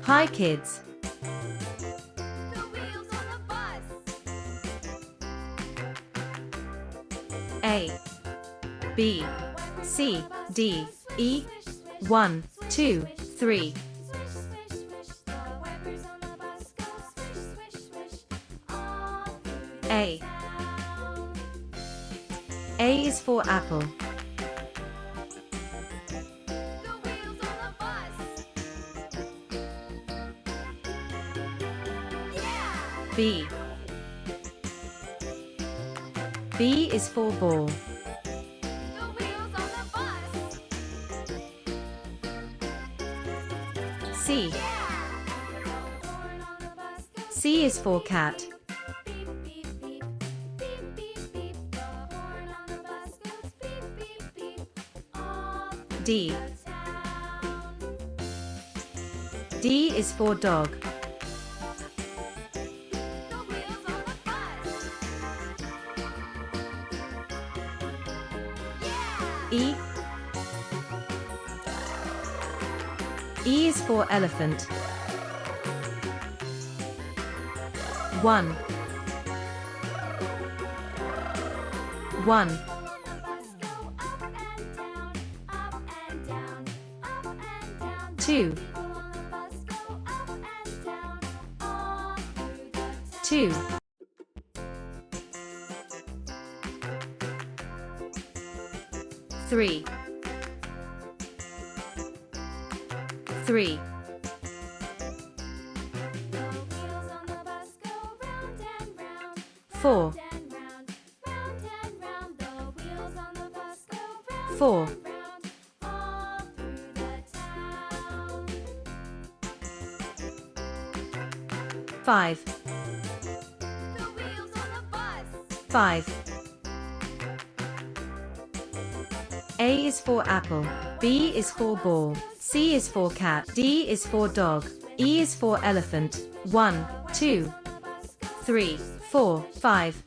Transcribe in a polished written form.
Hi kids. The wheels on the bus. A, B, C, D, E, 1, 2, 3. Swish, swish, swish. The wipers on the bus go swish, swish, swish. All through the A. town. A is for apple. The wheels on the bus. Yeah! B. B is for ball. The wheels on the bus. C. Yeah! The horn on the bus goes C is for cat. beep, beep, beep. Beep, beep, beep. The horn on the bus goes beep, beep, beep. All through D. the town. D is for dog. The wheels on the bus. Yeah! E. E is for elephant. 1. 1. On the bus go up and down, up and down, up and down. 2. People on the bus go up and down, all through the town. 2. 3. 3. The wheels on the bus go round and round, 4. round and round, round and round. The wheels on the bus go round 4. and round, all through the town. 5. The wheels on the bus. 5. A is for apple. B is for ball. C is for cat. D is for dog. E is for elephant. 1, 2, 3, 4, 5.